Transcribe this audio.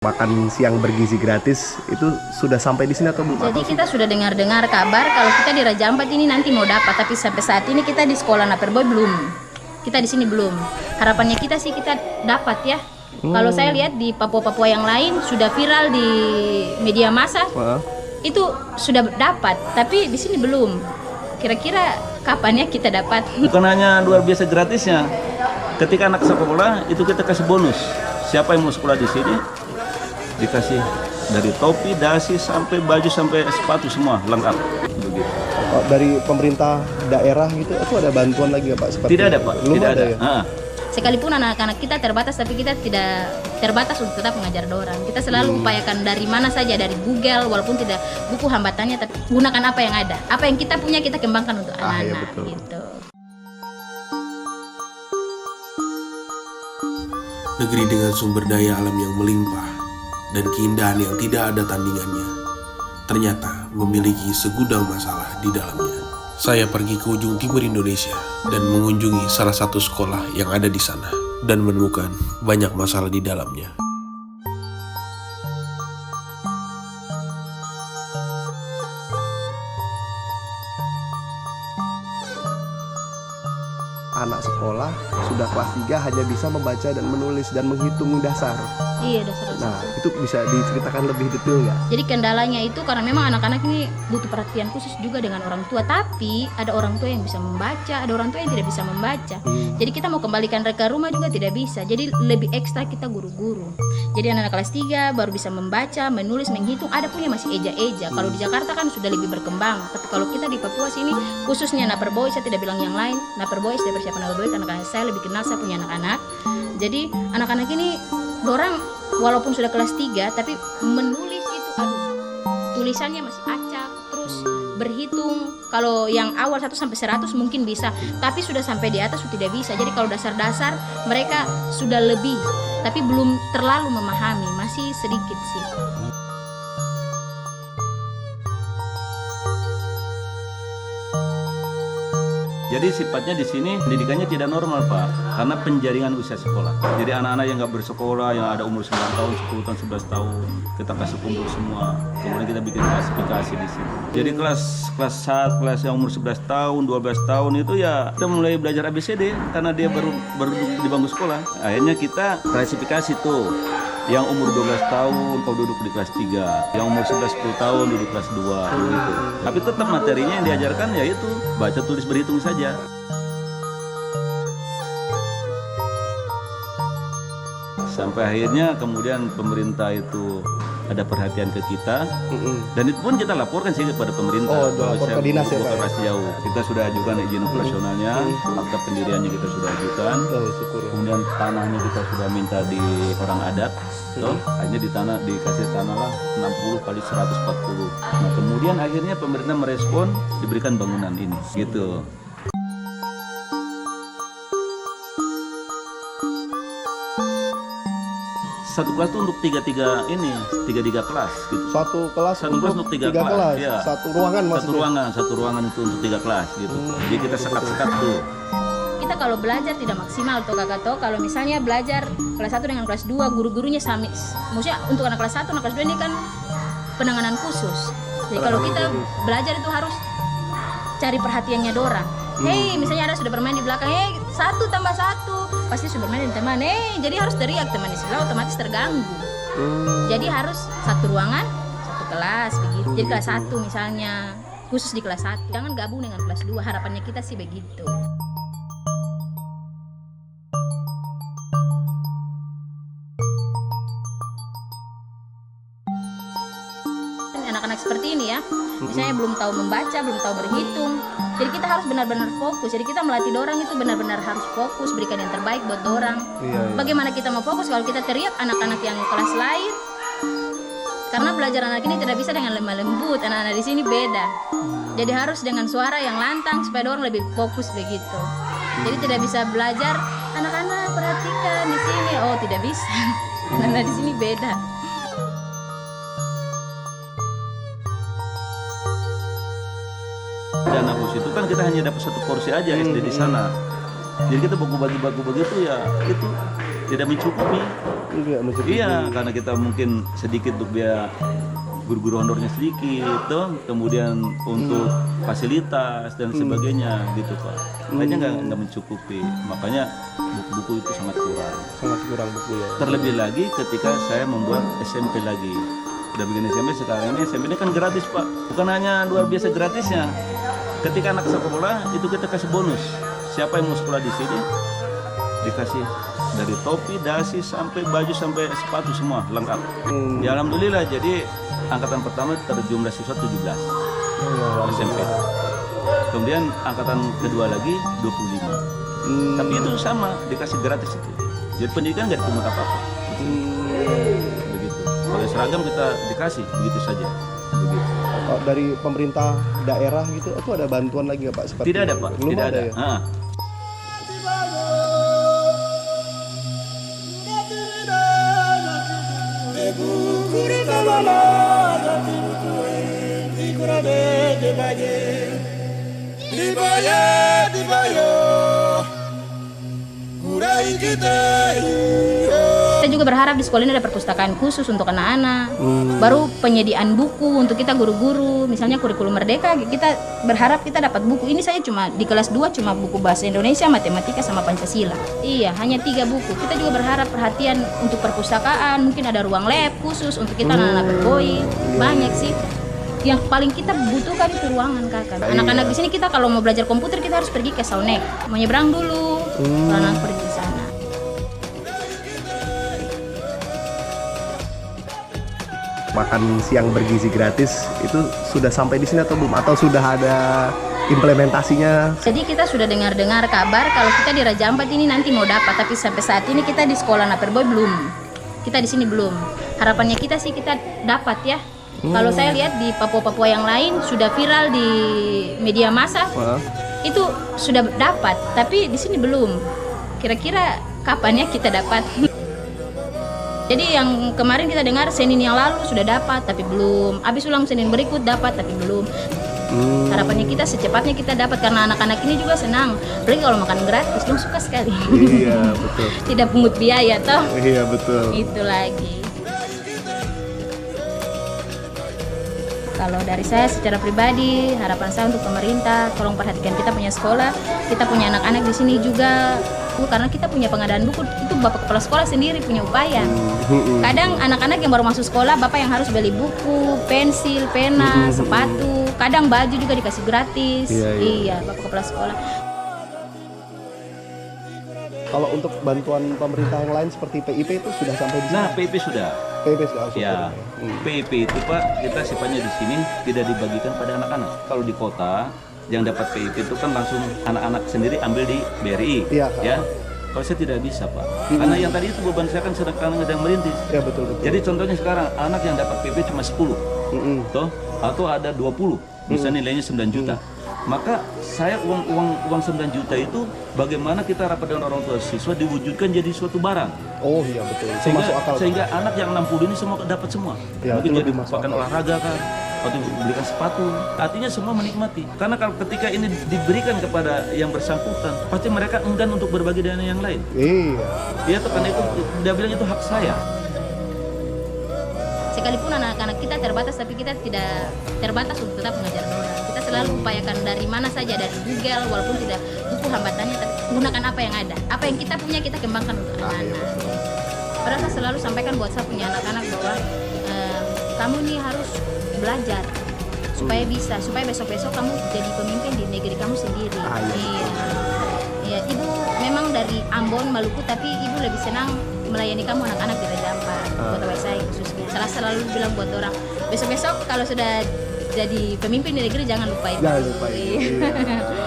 Makan siang bergizi gratis itu sudah sampai di sini atau belum? Jadi kita sudah dengar kabar kalau kita di Raja Ampat ini nanti mau dapat, tapi sampai saat ini kita di sekolah Naperboy belum. Kita di sini belum. Harapannya kita sih kita dapat ya. Kalau saya lihat di Papua-Papua yang lain sudah viral di media massa, itu sudah dapat, tapi di sini belum. Kira-kira kapan ya kita dapat? Bukan hanya luar biasa gratisnya. Ketika anak sekolah itu kita kasih bonus. Siapa yang mau sekolah di sini dikasih dari topi, dasi, sampai baju, sampai sepatu semua lengkap. Begitu. Oh, dari pemerintah daerah gitu, itu ada bantuan lagi ya Pak? Seperti Tidak ada Pak, belum tidak ada. Ya? Sekalipun anak-anak kita terbatas, tapi kita tidak terbatas untuk tetap mengajar dorang. Kita selalu upayakan dari mana saja, dari Google, walaupun tidak buku hambatannya, tapi gunakan apa yang ada. Apa yang kita punya kita kembangkan untuk anak-anak. Ya betul. Gitu. Negeri dengan sumber daya alam yang melimpah dan keindahan yang tidak ada tandingannya, ternyata memiliki segudang masalah di dalamnya. Saya pergi ke ujung timur Indonesia dan mengunjungi salah satu sekolah yang ada di sana dan menemukan banyak masalah di dalamnya. Anak sekolah sudah kelas 3 hanya bisa membaca dan menulis dan menghitung dasar. Iya, dasar-dasar. Nah, itu bisa diceritakan lebih detail nggak? Jadi kendalanya itu karena memang anak-anak ini butuh perhatian khusus juga dengan orang tua. Tapi ada orang tua yang bisa membaca, ada orang tua yang tidak bisa membaca. Jadi kita mau kembalikan mereka rumah juga tidak bisa. Jadi lebih ekstra kita guru-guru. Jadi anak-anak kelas 3 baru bisa membaca, menulis, menghitung. Ada pun yang masih eja-eja. Kalau di Jakarta kan sudah lebih berkembang. Tapi kalau kita di Papua sini, khususnya Naperboy, saya tidak bilang yang lain. Naperboy, SD Persiapan Naperboy, karena saya lebih kenal, saya punya anak-anak. Jadi anak-anak ini dorang walaupun sudah kelas 3 tapi menulis itu tulisannya masih acak, terus berhitung kalau yang awal 1 sampai 100 mungkin bisa, tapi sudah sampai di atas sudah tidak bisa. Jadi kalau dasar-dasar mereka sudah lebih, tapi belum terlalu memahami, masih sedikit sih. Jadi sifatnya di sini pendidikannya tidak normal Pak, karena penjaringan usia sekolah. Jadi anak-anak yang nggak bersekolah, yang ada umur 9 tahun, 10 tahun, 11 tahun, kita kasih kumpul semua. Kemudian kita bikin klasifikasi di sini. Jadi kelas 1, kelas yang umur 11 tahun, 12 tahun itu ya kita mulai belajar ABCD karena dia baru di bangku sekolah. Akhirnya kita klasifikasi tuh. Yang umur 12 tahun kau duduk di kelas 3, yang umur 11 10 tahun duduk kelas 2 gitu. Tapi tetap materinya yang diajarkan yaitu baca tulis berhitung saja. Sampai akhirnya kemudian pemerintah itu ada perhatian ke kita, dan itu pun kita laporkan sih kepada pemerintah. Lapor ke dinas ya Pak? Lokasi jauh. Kita sudah ajukan izin operasionalnya, akta pendiriannya kita sudah ajukan. Kemudian tanahnya kita sudah minta di orang adat. Hanya dikasih tanah lah 60 kali 140. Nah kemudian akhirnya pemerintah merespon, diberikan bangunan ini, gitu. Satu kelas itu untuk tiga kelas gitu. Satu kelas untuk tiga kelas. Ya. Satu ruangan maksudnya? Satu ruangan itu untuk 3 kelas gitu. Jadi kita sekat-sekat tuh. Kita kalau belajar tidak maksimal tuh kakak toh, kalau misalnya belajar kelas 1 dengan kelas 2 guru-gurunya sami, maksudnya untuk anak kelas 1, anak kelas 2 ini kan penanganan khusus. Jadi kalau kita belajar itu harus cari perhatiannya dorang. Hei, misalnya ada sudah bermain di belakang, 1 tambah 1 pasti sudah bermain dengan teman. Jadi harus teriak, teman di sebelah otomatis terganggu. Jadi harus satu ruangan, satu kelas begitu. Jadi kelas 1 misalnya khusus di kelas 1, jangan gabung dengan kelas 2. Harapannya kita sih begitu. Anak-anak seperti ini ya, misalnya belum tahu membaca, belum tahu berhitung. Jadi kita harus benar-benar fokus. Jadi kita melatih dorang itu benar-benar harus fokus, berikan yang terbaik buat dorang. Bagaimana kita mau fokus kalau kita teriak anak-anak yang kelas lain? Karena belajar anak ini tidak bisa dengan lemah lembut. Anak-anak di sini beda. Jadi harus dengan suara yang lantang supaya dorang lebih fokus begitu. Jadi tidak bisa belajar anak-anak perhatikan di sini. Oh, tidak bisa. Anak-anak di sini beda. Dana bos itu kan kita hanya dapat 1 porsi aja SD di sana. Jadi kita bagi-bagi begitu ya, itu tidak mencukupi. Enggak mencukupi. Iya, karena kita mungkin sedikit untuk biaya guru-guru honornya sedikit, toh. Kemudian untuk fasilitas dan sebagainya gitu Pak. Kayaknya nggak mencukupi, makanya buku-buku itu sangat kurang. Sangat kurang buku ya. Terlebih lagi ketika saya membuat SMP lagi. Udah bikin SMP, sekarang ini SMP ini kan gratis Pak. Bukan hanya luar biasa gratisnya. Ketika anak sekolah itu kita kasih bonus. Siapa yang mau sekolah di sini dikasih dari topi, dasi sampai baju sampai sepatu semua lengkap. Ya alhamdulillah, jadi angkatan pertama terjumlah siswa 17 SMP. Kemudian angkatan kedua lagi 25. Tapi itu sama, dikasih gratis itu. Jadi pendidikan nggak dipungut apa-apa. Begitu. Kalau seragam kita dikasih begitu saja. Begitu. Kalau dari pemerintah daerah gitu, itu ada bantuan lagi nggak Pak? Seperti Tidak ada Pak, belum tidak ada. ya? Kita juga berharap di sekolah ini ada perpustakaan khusus untuk anak-anak. Baru penyediaan buku untuk kita guru-guru, misalnya kurikulum merdeka, kita berharap kita dapat buku. Ini saya cuma di kelas 2 cuma buku bahasa Indonesia, matematika sama Pancasila. Iya, hanya 3 buku. Kita juga berharap perhatian untuk perpustakaan, mungkin ada ruang lab khusus untuk kita anak-anak berboy. Banyak sih. Yang paling kita butuhkan itu ruangan kakak. Anak-anak di sini kita kalau mau belajar komputer kita harus pergi ke Saunek, mau nyebrang dulu, anak pergi ke sana. Makan siang bergizi gratis itu sudah sampai di sini atau belum? Atau sudah ada implementasinya? Jadi kita sudah dengar-dengar kabar kalau kita di Raja Ampat ini nanti mau dapat, tapi sampai saat ini kita di sekolah Naperboy belum. Kita di sini belum. Harapannya kita sih kita dapat ya. Kalau saya lihat di Papua-Papua yang lain sudah viral di media massa, itu sudah dapat, tapi di sini belum. Kira-kira kapan ya kita dapat? Jadi yang kemarin kita dengar Senin yang lalu sudah dapat, tapi belum. Habis ulang Senin berikut dapat, tapi belum. Harapannya kita secepatnya kita dapat, karena anak-anak ini juga senang. Apalagi kalau makan gratis, dia suka sekali. Iya betul. Tidak pungut biaya toh. Iya betul. Itu lagi. Kalau dari saya secara pribadi, harapan saya untuk pemerintah, tolong perhatikan kita punya sekolah, kita punya anak-anak di sini juga. Karena kita punya pengadaan buku, itu Bapak Kepala Sekolah sendiri punya upaya. Kadang anak-anak yang baru masuk sekolah, Bapak yang harus beli buku, pensil, pena, sepatu. Kadang baju juga dikasih gratis. Iya, Bapak Kepala Sekolah. Kalau untuk bantuan pemerintah yang lain seperti PIP itu sudah sampai di sini? Nah, PIP sudah. PIP sudah. Ya, PIP itu Pak, kita sifatnya di sini tidak dibagikan pada anak-anak. Kalau di kota, yang dapat PIP itu kan langsung anak-anak sendiri ambil di BRI. Iya. Ya. Kalau saya tidak bisa Pak, karena yang tadi itu beban saya kan sedang merintis. Ya betul. Jadi contohnya sekarang anak yang dapat PIP cuma 10, toh, atau ada 20, misalnya nilainya 9 juta. Maka saya uang 9 juta itu bagaimana kita rapat dengan orang tua siswa diwujudkan jadi suatu barang. Oh iya betul. Sehingga anak yang 60 ini semua dapat semua. Ya, mungkin jadi masuk pakai akal. olahraga kan, atau belikan sepatu. Artinya semua menikmati. Karena kalau ketika ini diberikan kepada yang bersangkutan, pasti mereka enggan untuk berbagi dengan yang lain. Iya. Iya, karena itu dia bilang itu hak saya. Sekalipun anak-anak kita terbatas, tapi kita tidak terbatas untuk tetap mengajar orang. Kita selalu upayakan dari mana saja, dari Google, walaupun tidak buku hambatannya, tapi gunakan apa yang ada. Apa yang kita punya kita kembangkan untuk anak-anak. Padahal saya selalu sampaikan buat saya punya anak-anak bahwa kamu nih harus belajar supaya bisa, supaya besok-besok kamu jadi pemimpin di negeri kamu sendiri. Iya, ibu memang dari Ambon, Maluku, tapi ibu lebih senang melayani kamu anak-anak di Raja Ampat, buat saya khususnya. Selalu bilang buat orang, besok-besok kalau sudah jadi pemimpin di negeri jangan lupain. Jangan lupain. Iya.